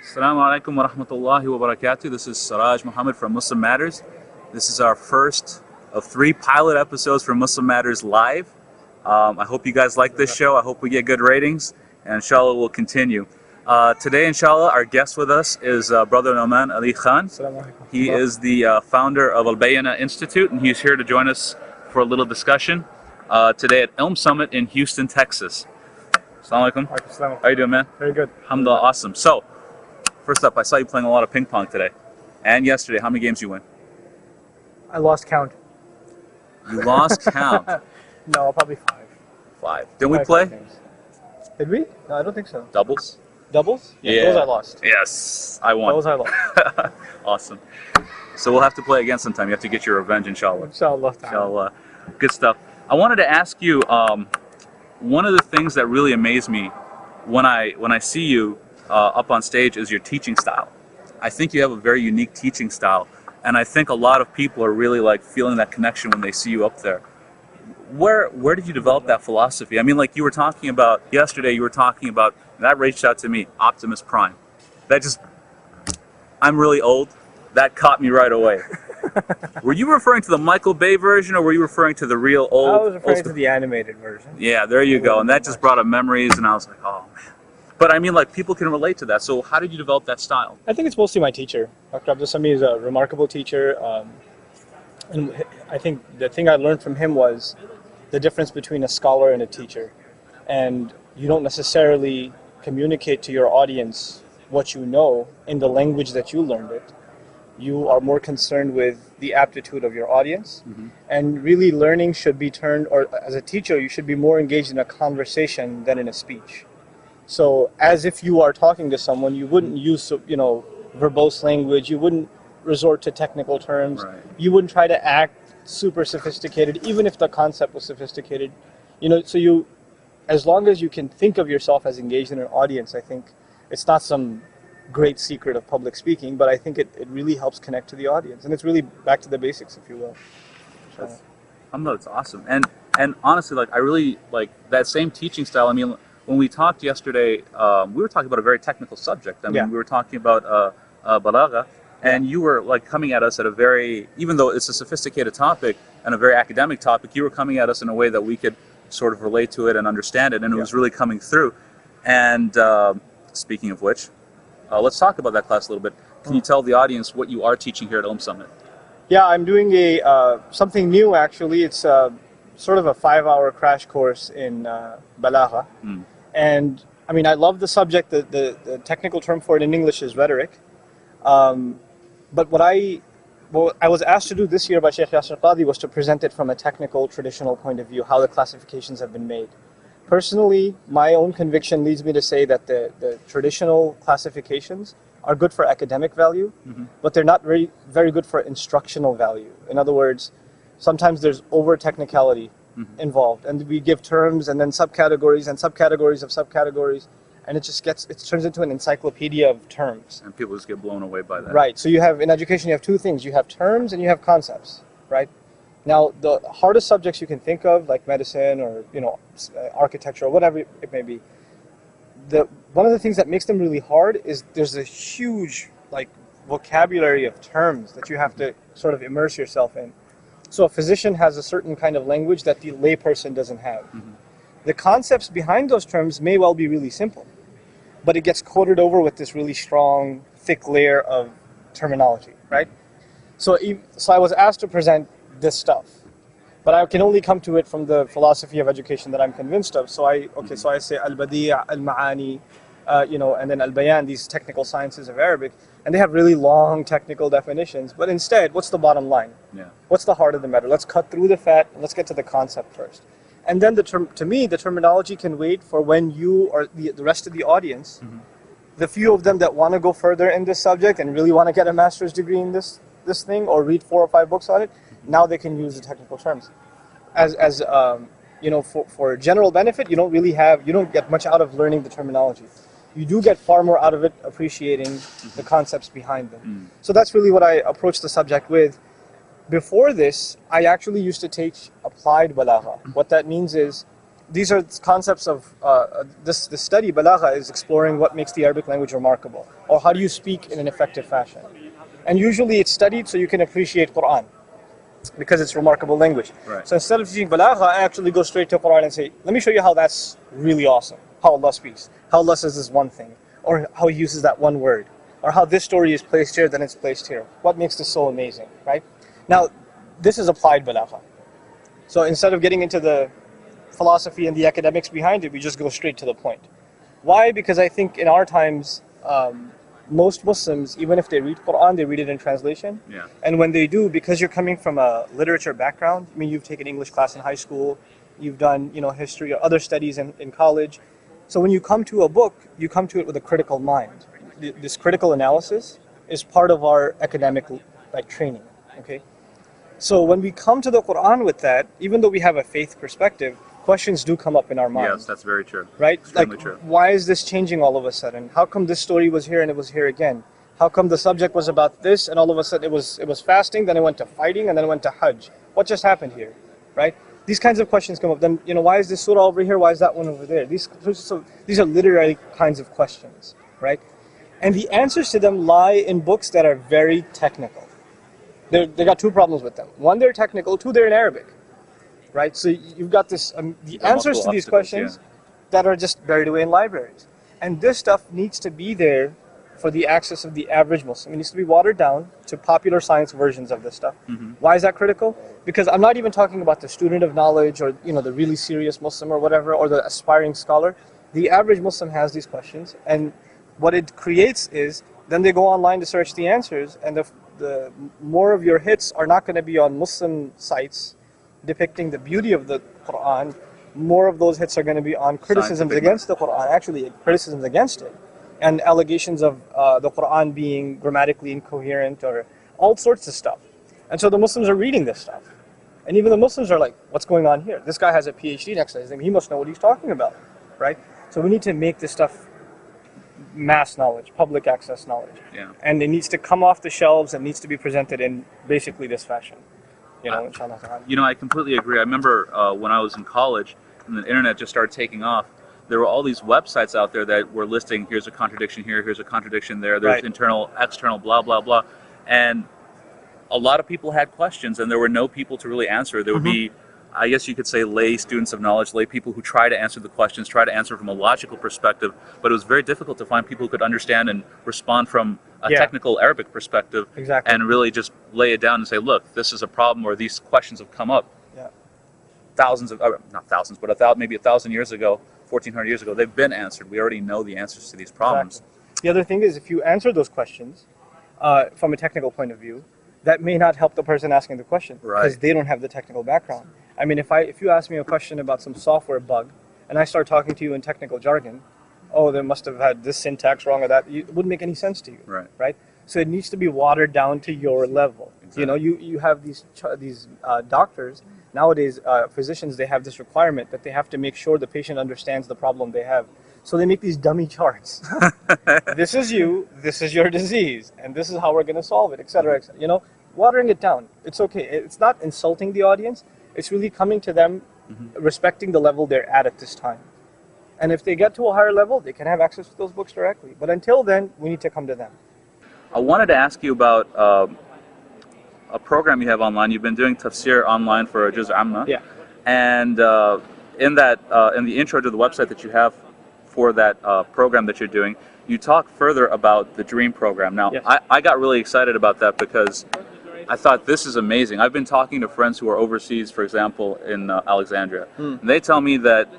Assalamu alaikum wa rahmatullahi wa barakatuh. This is Siraj Muhammad from Muslim Matters. This is our first of 3 pilot episodes for Muslim Matters Live. I hope you guys like this show. I hope we get good ratings, and inshallah we'll continue. Today, inshallah, our guest with us is Brother Nouman Ali Khan. He is the founder of Al Bayana Institute, and he's here to join us for a little discussion today at Elm Summit in Houston, Texas. Assalamu alaikum. How you doing, man? Very good. Alhamdulillah, awesome. So, first up, I saw you playing a lot of ping pong today. And yesterday, how many games you win? I lost count. You lost count. No, probably 5. 5. Didn't we play? Did we? No, I don't think so. Doubles? Doubles? Yeah. Those I lost. Yes, I won. Those I lost. Awesome. So we'll have to play again sometime. You have to get your revenge, inshallah. Inshallah. Inshallah. Good stuff. I wanted to ask you, one of the things that really amazed me when I see you up on stage is your teaching style. I think you have a very unique teaching style, and I think a lot of people are really like feeling that connection when they see you up there. Where did you develop that philosophy? I mean, like you were talking about yesterday, you were talking about, that reached out to me, Optimus Prime. That just, I'm really old. That caught me right away. Were you referring to the Michael Bay version, or were you referring to the real old? I was referring to the animated version. Yeah, there you go. And that just brought up memories, and I was like, oh man. But I mean, like, people can relate to that. So how did you develop that style? I think it's mostly my teacher. Dr. Abdul Sami is a remarkable teacher. And I think the thing I learned from him was the difference between a scholar and a teacher. And you don't necessarily communicate to your audience what you know in the language that you learned it. You are more concerned with the aptitude of your audience. Mm-hmm. And really learning should be turned, or as a teacher, you should be more engaged in a conversation than in a speech. So as if you are talking to someone, you wouldn't use, verbose language, you wouldn't resort to technical terms, right. You wouldn't try to act super sophisticated, even if the concept was sophisticated. So as long as you can think of yourself as engaged in an audience, I think it's not some great secret of public speaking, but I think it really helps connect to the audience, and it's really back to the basics, if you will. So. It's awesome, and honestly, like I really like that same teaching style. I mean, when we talked yesterday, we were talking about a very technical subject. I mean, we were talking about balagha, and you were like coming at us at a very, even though it's a sophisticated topic and a very academic topic, you were coming at us in a way that we could sort of relate to it and understand it, and it was really coming through. And speaking of which, let's talk about that class a little bit. Can you tell the audience what you are teaching here at Elm Summit? Yeah, I'm doing something new actually. It's sort of a 5-hour crash course in balagha. And I mean, I love the subject. The technical term for it in English is rhetoric. But what I was asked to do this year by Sheikh Yasir Qadhi was to present it from a technical, traditional point of view, how the classifications have been made. Personally, my own conviction leads me to say that the traditional classifications are good for academic value, but they're not very good for instructional value. In other words, sometimes there's over-technicality involved, and we give terms and then subcategories and subcategories of subcategories, and it turns into an encyclopedia of terms. And people just get blown away by that. Right. So in education, you have 2 things. You have terms and you have concepts, right? Now, the hardest subjects you can think of, like medicine or, architecture or whatever it may be, one of the things that makes them really hard is there's a huge, vocabulary of terms that you have to sort of immerse yourself in. So a physician has a certain kind of language that the layperson doesn't have. The concepts behind those terms may well be really simple, but it gets coated over with this really strong, thick layer of terminology, right? So I was asked to present this stuff, but I can only come to it from the philosophy of education that I'm convinced of. So I say al-badi', al-ma'ani, and then al-bayan, these technical sciences of Arabic, and they have really long technical definitions. But instead, what's the bottom line? Yeah. What's the heart of the matter? Let's cut through the fat and let's get to the concept first. And then to me, the terminology can wait for when you or the rest of the audience, the few of them that want to go further in this subject and really want to get a master's degree in this thing or read 4 or 5 books on it, now they can use the technical terms. For general benefit, you don't get much out of learning the terminology. You do get far more out of it appreciating the concepts behind them. So that's really what I approached the subject with. Before this, I actually used to teach applied balagha. What that means is these are concepts of this study. Balagha is exploring what makes the Arabic language remarkable, or how do you speak in an effective fashion. And usually it's studied so you can appreciate Quran, because it's remarkable language. Right. So instead of teaching Balagha, I actually go straight to Quran and say, let me show you how that's really awesome, how Allah speaks, how Allah says this one thing, or how He uses that one word, or how this story is placed here, then it's placed here. What makes this so amazing, right? Now, this is applied Balagha. So instead of getting into the philosophy and the academics behind it, we just go straight to the point. Why? Because I think in our times, most Muslims, even if they read Quran, they read it in translation. Yeah. And when they do, because you're coming from a literature background, I mean, you've taken English class in high school, you've done, history or other studies in college. So when you come to a book, you come to it with a critical mind. This critical analysis is part of our academic training. Okay. So when we come to the Quran with that, even though we have a faith perspective, questions do come up in our mind. Yes, that's very true. Right? Extremely true. Why is this changing all of a sudden? How come this story was here and it was here again? How come the subject was about this and all of a sudden it was fasting, then it went to fighting, and then it went to Hajj? What just happened here? Right? These kinds of questions come up. Then, why is this surah over here? Why is that one over there? These are literary kinds of questions, right? And the answers to them lie in books that are very technical. They got two problems with them. One, they're technical. Two, they're in Arabic, right? So you've got the answers to these questions that are just buried away in libraries. And this stuff needs to be there for the access of the average Muslim. It needs to be watered down to popular science versions of this stuff. Mm-hmm. Why is that critical? Because I'm not even talking about the student of knowledge, or the really serious Muslim or whatever, or the aspiring scholar. The average Muslim has these questions, and what it creates is then they go online to search the answers, and the more of your hits are not going to be on Muslim sites depicting the beauty of the Quran. More of those hits are going to be on criticisms against the Quran, actually criticisms against it, and allegations of the Quran being grammatically incoherent, or all sorts of stuff. And so the Muslims are reading this stuff. And even the Muslims are like, what's going on here? This guy has a PhD next to his name. He must know what he's talking about, right? So we need to make this stuff mass knowledge, public access knowledge. Yeah. And it needs to come off the shelves and needs to be presented in basically this fashion. Inshallah. I completely agree. I remember when I was in college and the internet just started taking off, there were all these websites out there that were listing, here's a contradiction here, here's a contradiction there, there's Right. internal, external, blah, blah, blah. And a lot of people had questions, and there were no people to really answer. There would be, I guess you could say, lay students of knowledge, lay people who try to answer the questions, try to answer from a logical perspective, but it was very difficult to find people who could understand and respond from a technical Arabic perspective. Exactly. And really just lay it down and say, look, this is a problem, or these questions have come up Yeah. not thousands, but maybe 1,000 years ago, 1,400 years ago. They've been answered. We already know the answers to these problems. Exactly. The other thing is, if you answer those questions from a technical point of view, that may not help the person asking the question, because they don't have the technical background. I mean, if you ask me a question about some software bug, and I start talking to you in technical jargon, oh, they must have had this syntax wrong or that, it wouldn't make any sense to you, right? So it needs to be watered down to your level. Exactly. You have these doctors nowadays, physicians. They have this requirement that they have to make sure the patient understands the problem they have. So they make these dummy charts. This is you, this is your disease, and this is how we're going to solve it, etc. Et watering it down. It's okay. It's not insulting the audience. It's really coming to them, respecting the level they're at this time. And if they get to a higher level, they can have access to those books directly. But until then, we need to come to them. I wanted to ask you about a program you have online. You've been doing tafsir online for Juz Amma. Yeah. And in the intro to the website that you have for that program that you're doing, you talk further about the Dream program. Now, yes. I got really excited about that because I thought, this is amazing. I've been talking to friends who are overseas, for example, in Alexandria. And they tell me that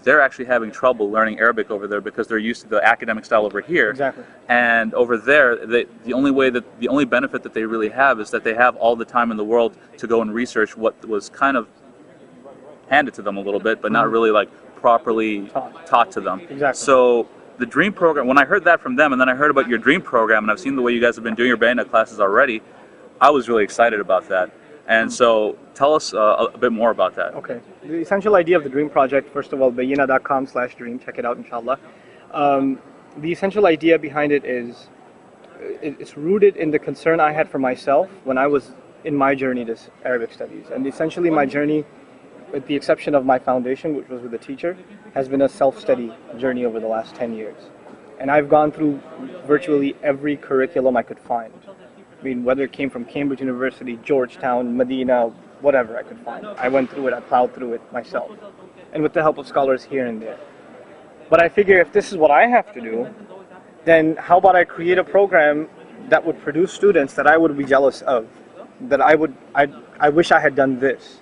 they're actually having trouble learning Arabic over there because they're used to the academic style over here. Exactly. And over there, the only benefit that they really have is that they have all the time in the world to go and research what was kind of handed to them a little bit, but not really properly taught to them. Exactly. So the Dream program, when I heard that from them, and then I heard about your Dream program, and I've seen the way you guys have been doing your Bayna classes already, I was really excited about that. And so tell us a bit more about that. Okay. The essential idea of the Dream project, first of all, bayina.com/dream, check it out, inshallah. The essential idea behind it is, it's rooted in the concern I had for myself when I was in my journey to Arabic studies. And essentially my journey with the exception of my foundation, which was with a teacher, has been a self-study journey over the last 10 years. And I've gone through virtually every curriculum I could find. I mean, whether it came from Cambridge University, Georgetown, Medina, whatever I could find. I went through it, I plowed through it myself. And with the help of scholars here and there. But I figure if this is what I have to do, then how about I create a program that would produce students that I would be jealous of, that I wish I had done this.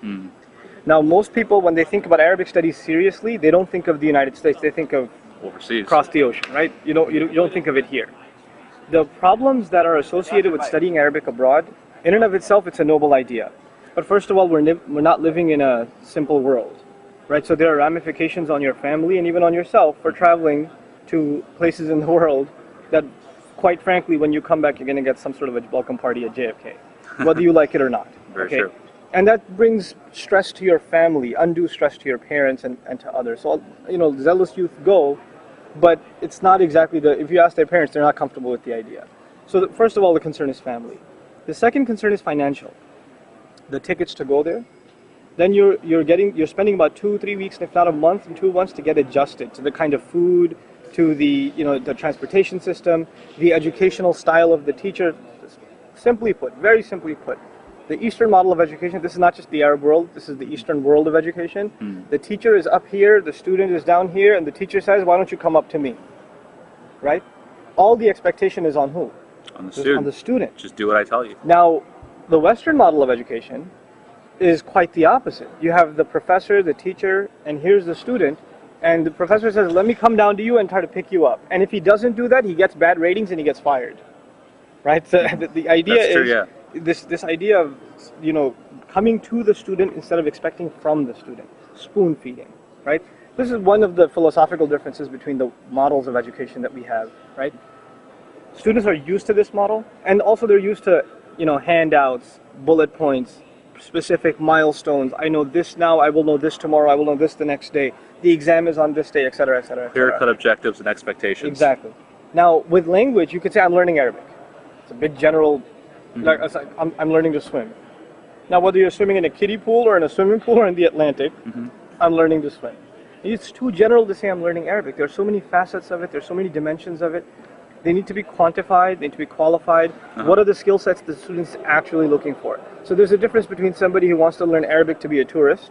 Now, most people, when they think about Arabic studies seriously, they don't think of the United States. They think of overseas, across the ocean, right? You don't think of it here. The problems that are associated with studying Arabic abroad, in and of itself, it's a noble idea. But first of all, we're not living in a simple world, right? So there are ramifications on your family and even on yourself for traveling to places in the world that, quite frankly, when you come back, you're going to get some sort of a welcome party at JFK, whether you like it or not. Very true. And that brings stress to your family, undue stress to your parents and to others. So, zealous youth go, but it's not exactly if you ask their parents, they're not comfortable with the idea. So first of all, the concern is family. The second concern is financial. The tickets to go there. Then you're spending about 2-3 weeks, if not a month and 2 months to get adjusted to the kind of food, to the the transportation system, the educational style of the teacher. Simply put, very simply put, the Eastern model of education, this is not just the Arab world, this is the Eastern world of education. The teacher is up here, the student is down here, and the teacher says, why don't you come up to me? Right? All the expectation is on who? On the student. On the student. Just do what I tell you. Now, the Western model of education is quite the opposite. You have the professor, the teacher, and here's the student, and the professor says, let me come down to you and try to pick you up. And if he doesn't do that, he gets bad ratings and he gets fired. Right? So the idea That's true, is yeah. this idea of coming to the student instead of expecting from the student, spoon feeding, right? This is one of the philosophical differences between the models of education that we have, right? Students are used to this model, and also they're used to handouts, bullet points, specific milestones. I know this now, I will know this tomorrow, I will know this the next day. The exam is on this day, etc., etc. Clear-cut objectives and expectations. Exactly. Now, with language, you could say, I'm learning Arabic. It's a big general, like, I'm learning to swim. Now, whether you're swimming in a kiddie pool or in a swimming pool or in the Atlantic, I'm learning to swim. It's too general to say I'm learning Arabic. There are so many facets of it. There's so many dimensions of it. They need to be quantified. They need to be qualified. What are the skill sets the student's actually looking for? So there's a difference between somebody who wants to learn Arabic to be a tourist,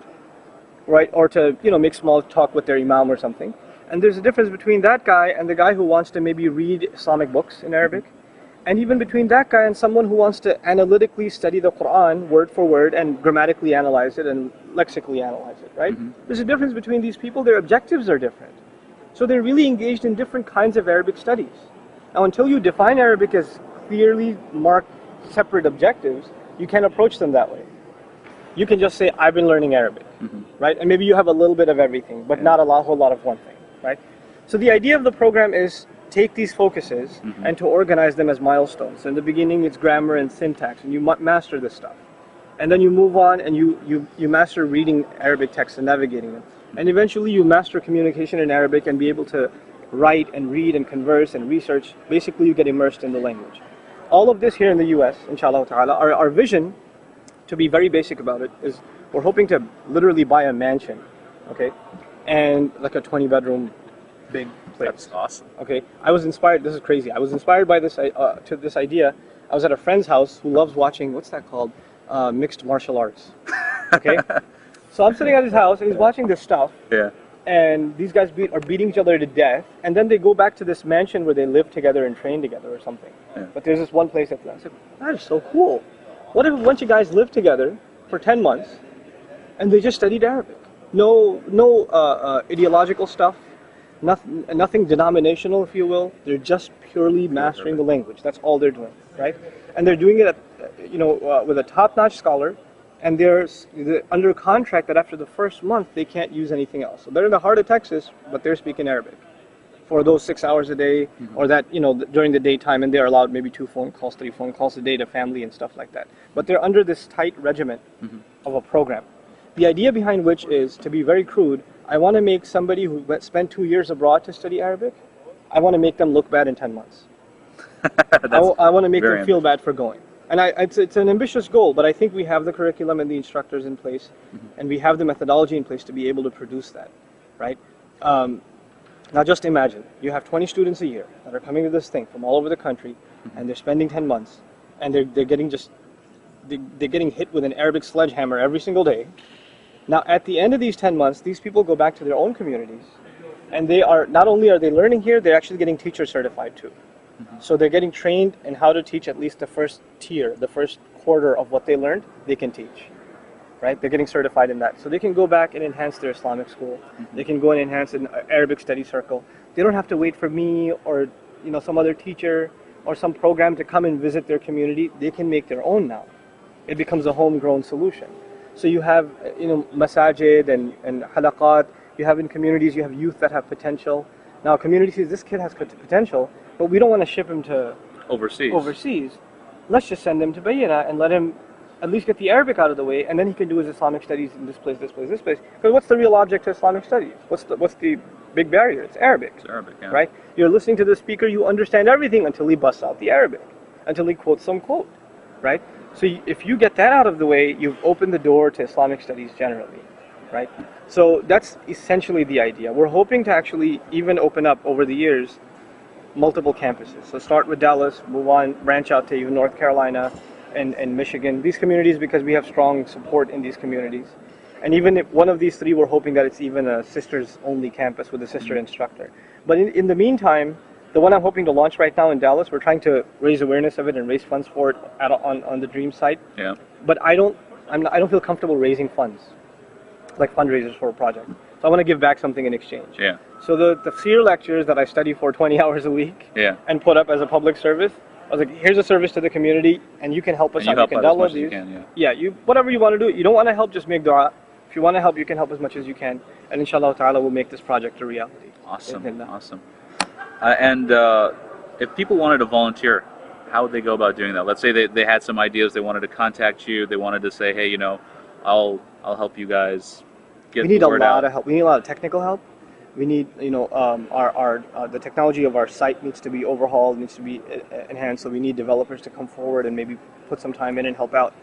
right, or to make small talk with their imam or something. And there's a difference between that guy and the guy who wants to maybe read Islamic books in Arabic. And even between that guy and someone who wants to analytically study the Quran word for word and grammatically analyze it and lexically analyze it, right? There's a difference between these people. Their objectives are different. So they're really engaged in different kinds of Arabic studies. Now, until you define Arabic as clearly marked separate objectives, you can't approach them that way. You can just say, I've been learning Arabic, right? And maybe you have a little bit of everything, but not a whole lot of one thing, right? So the idea of the program is take these focuses and to organize them as milestones. So in the beginning, it's grammar and syntax, and you master this stuff. And then you move on and you master reading Arabic texts and navigating them. And eventually you master communication in Arabic and be able to write and read and converse and research. Basically, you get immersed in the language. All of this here in the US, inshallah ta'ala, our vision, to be very basic about it, is we're hoping to literally buy a mansion, okay? And like a 20-bedroom big place. That's awesome. Okay, I was inspired, this is crazy, I was inspired by this idea. I was at a friend's house who loves watching, what's that called? Mixed martial arts. Okay? So I'm sitting at his house and he's watching this stuff. Yeah. And these guys are beating each other to death, and then they go back to this mansion where they live together and train together or something. Yeah. But there's this one place that's like, that is so cool. What if a bunch of guys live together for 10 months and they just studied Arabic? No ideological stuff, nothing denominational, if you will. They're just purely mastering the language. That's all they're doing, right? And they're doing it with a top-notch scholar. And they're under contract that after the first month, they can't use anything else. So they're in the heart of Texas, but they're speaking Arabic for those 6 hours a day, or that, during the daytime, and they're allowed maybe 2 phone calls, 3 phone calls a day to family and stuff like that. But they're under this tight regiment of a program. The idea behind which is, to be very crude, I want to make somebody who spent 2 years abroad to study Arabic, I want to make them look bad in 10 months. I want to make them feel bad for going. And it's an ambitious goal, but I think we have the curriculum and the instructors in place, and we have the methodology in place to be able to produce that, right? Now just imagine, you have 20 students a year that are coming to this thing from all over the country, and they're spending 10 months, and they're getting hit with an Arabic sledgehammer every single day. Now at the end of these 10 months, these people go back to their own communities, and not only are they learning here, they're actually getting teacher certified too. So they're getting trained in how to teach at least the first tier, the first quarter of what they learned, they can teach. Right? They're getting certified in that. So they can go back and enhance their Islamic school. They can go and enhance an Arabic study circle. They don't have to wait for me or some other teacher or some program to come and visit their community. They can make their own now. It becomes a homegrown solution. So you have masajid and halaqat. You have in communities, you have youth that have potential. Now community sees this kid has potential, but we don't want to ship him to overseas. Let's just send him to Bayyina and let him at least get the Arabic out of the way, and then he can do his Islamic studies in this place, this place, this place. Because what's the real object to Islamic studies? What's the big barrier? It's Arabic. It's Arabic, yeah. Right? You're listening to the speaker, you understand everything until he busts out the Arabic, until he quotes some quote, right? So if you get that out of the way, you've opened the door to Islamic studies generally, right? So that's essentially the idea. We're hoping to actually even open up over the years multiple campuses. So start with Dallas, move on, branch out to even North Carolina, and Michigan, these communities, because we have strong support in these communities. And even if one of these three, we're hoping that it's even a sisters-only campus with a sister instructor. But in the meantime, the one I'm hoping to launch right now in Dallas, we're trying to raise awareness of it and raise funds for it on the Dream site. Yeah. But I don't feel comfortable raising funds, like fundraisers for a project. So I want to give back something in exchange. Yeah. So the tafsir lectures that I study for 20 hours a week and put up as a public service, I was like, here's a service to the community, and you can help us out. You can download these. Whatever you want to do. You don't want to help, just make dua. If you want to help, you can help as much as you can, and inshallah ta'ala, we'll make this project a reality. Awesome, awesome. And if people wanted to volunteer, how would they go about doing that? Let's say they had some ideas, they wanted to contact you, they wanted to say, hey, I'll help you guys get the word out. We need a lot of help. We need a lot of technical help. We need, the technology of our site needs to be overhauled, needs to be enhanced. So we need developers to come forward and maybe put some time in and help out.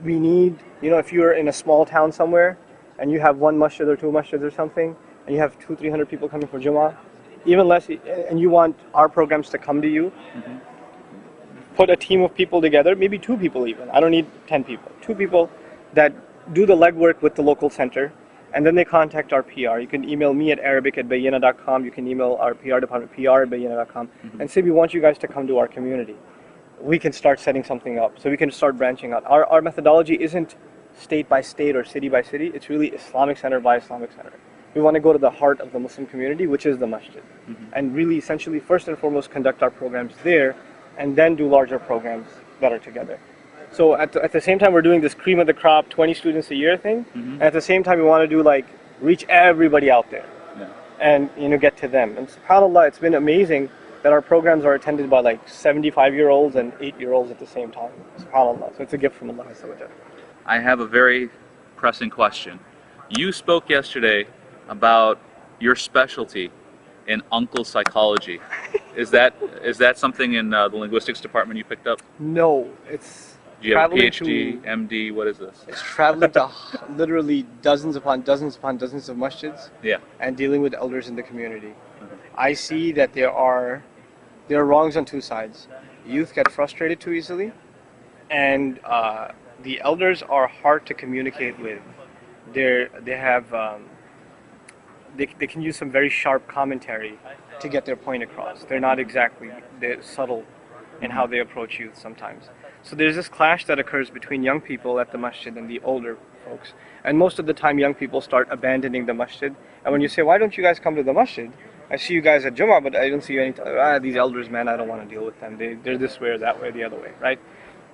We need, if you're in a small town somewhere and you have one masjid or two masjids or something, and you have 200-300 people coming for Jummah, even less, and you want our programs to come to you, put a team of people together, maybe 2 people even. I don't need 10 people. 2 people that do the legwork with the local center. And then they contact our PR. You can email me at arabic@bayyina.com. You can email our PR department, pr@bayyina.com, and say we want you guys to come to our community. We can start setting something up. So we can start branching out. Our methodology isn't state by state or city by city. It's really Islamic center by Islamic center. We want to go to the heart of the Muslim community, which is the masjid. And really, essentially, first and foremost, conduct our programs there, and then do larger programs that are together. So at the same time, we're doing this cream of the crop, 20 students a year thing. And at the same time, we want to do reach everybody out there, and get to them. And subhanAllah, it's been amazing that our programs are attended by 75-year-olds and 8-year-olds at the same time. SubhanAllah. So it's a gift from Allah. I have a very pressing question. You spoke yesterday about your specialty in uncle psychology. Is that something in the linguistics department you picked up? No, it's. Do you have a PhD, MD? What is this? It's traveling to literally dozens upon dozens upon dozens of masjids, and dealing with elders in the community. I see that there are wrongs on 2 sides. Youth get frustrated too easily, and the elders are hard to communicate with. They can use some very sharp commentary to get their point across. They're not exactly subtle in how they approach youth sometimes. So there's this clash that occurs between young people at the masjid and the older folks. And most of the time young people start abandoning the masjid. And when you say, why don't you guys come to the masjid? I see you guys at Jummah, but I don't see you any these elders, man, I don't want to deal with them. They're this way or that way or the other way, right?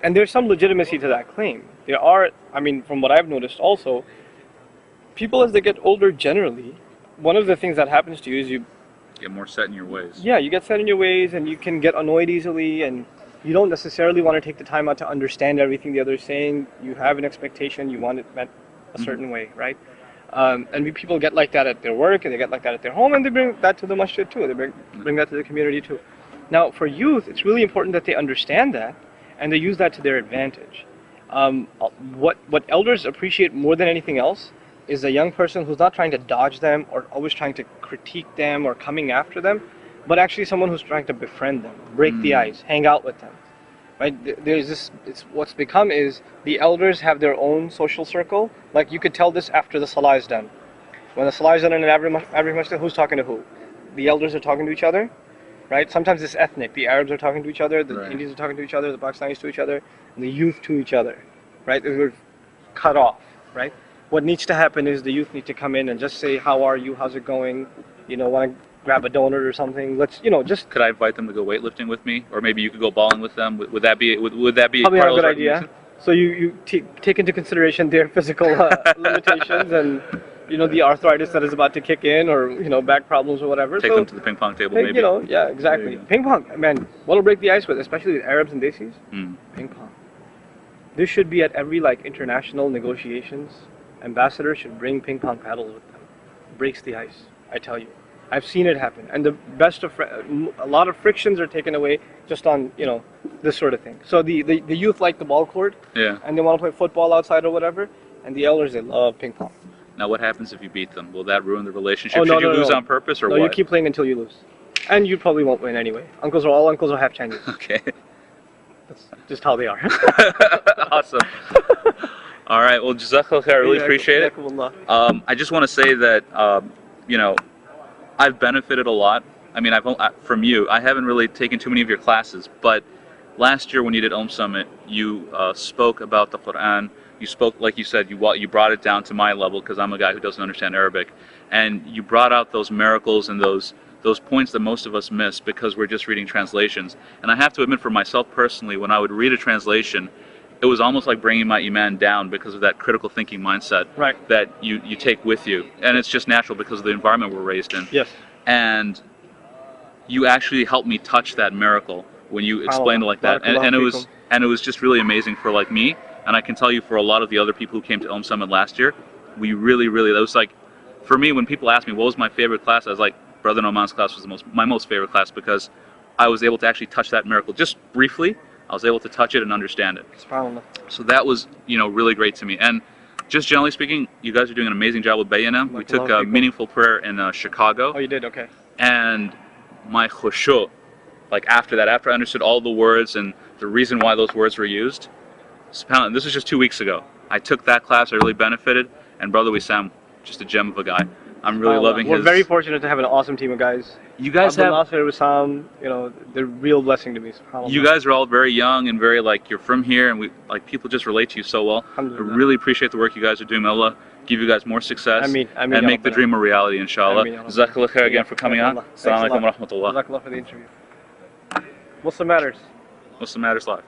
And there's some legitimacy to that claim. There are, from what I've noticed also, people as they get older generally, one of the things that happens to you is you get more set in your ways. Yeah, you get set in your ways, and you can get annoyed easily, and you don't necessarily want to take the time out to understand everything the other is saying. You have an expectation, you want it met a certain way, right? And people get like that at their work, and they get like that at their home, and they bring that to the masjid too. They bring that to the community too. Now, for youth, it's really important that they understand that, and they use that to their advantage. What elders appreciate more than anything else is a young person who's not trying to dodge them or always trying to critique them or coming after them, but actually someone who's trying to befriend them, break the ice, hang out with them. Right? There's this. It's what's become is the elders have their own social circle. Like you could tell this after the salah is done. When the salah is done in every masjid, who's talking to who? The elders are talking to each other, right? Sometimes it's ethnic. The Arabs are talking to each other, the Indians are talking to each other, the Pakistanis to each other, and the youth to each other, right? We're cut off, right? What needs to happen is the youth need to come in and just say, how are you? How's it going? You know, want to grab a donut or something? Let's, you know, just. Could I invite them to go weightlifting with me, or maybe you could go bowling with them? Would that be Probably part a of good those idea. So you take into consideration their physical limitations and, you know, the arthritis that is about to kick in, or, you know, back problems or whatever. Take them to the ping pong table, maybe. You know, yeah, exactly. Ping pong, man, what'll break the ice with, especially with Arabs and Desis? Ping pong. This should be at every, like, international negotiations. Ambassadors should bring ping pong paddles with them. Breaks the ice, I tell you. I've seen it happen, and the best of a lot of frictions are taken away just on, you know, this sort of thing. So the youth like the ball court, and they want to play football outside or whatever, and the elders, they love ping pong. Now, what happens if you beat them? Will that ruin the relationship? Oh, no, Should you no, lose no. on purpose, or no, what? You keep playing until you lose, and you probably won't win anyway. All uncles are half Chinese. Okay. That's just how they are. Awesome. All right. Well, Jazakallah khair. I really appreciate it. I just want to say that, you know, I've benefited a lot. I mean, from you. I haven't really taken too many of your classes, but last year when you did Summit, you spoke about the Quran. You spoke, like you said, you brought it down to my level because I'm a guy who doesn't understand Arabic, and you brought out those miracles and those points that most of us miss because we're just reading translations. And I have to admit, for myself personally, when I would read a translation, it was almost like bringing my iman down because of that critical thinking mindset that you take with you. And it's just natural because of the environment we're raised in. Yes. And you actually helped me touch that miracle when you explained it like that. And it was just really amazing for like me. And I can tell you for a lot of the other people who came to Summit last year, we really, that was like, for me, when people ask me what was my favorite class, I was like, Brother Nouman's class was my most favorite class because I was able to actually touch that miracle just briefly. I was able to touch it and understand it. So that was, you know, really great to me. And just generally speaking, you guys are doing an amazing job with Bayana. We took a meaningful prayer in Chicago. Oh, you did? Okay. And my khushu, like after that, after I understood all the words and the reason why those words were used, this was just 2 weeks ago. I took that class, I really benefited, and Brother Wissam, just a gem of a guy. I'm really loving his... We're very fortunate to have an awesome team of guys. You guys have... Wissam, you know, they're a real blessing to me. You guys are all very young and very, like, you're from here, and people just relate to you so well. I really appreciate the work you guys are doing. May Allah give you guys more success and make the dream a reality, inshallah. Jazakallah khair again for coming on. Assalamu alaikum wa rahmatullah. Jazakallah for the interview. Muslim Matters. Muslim Matters Live.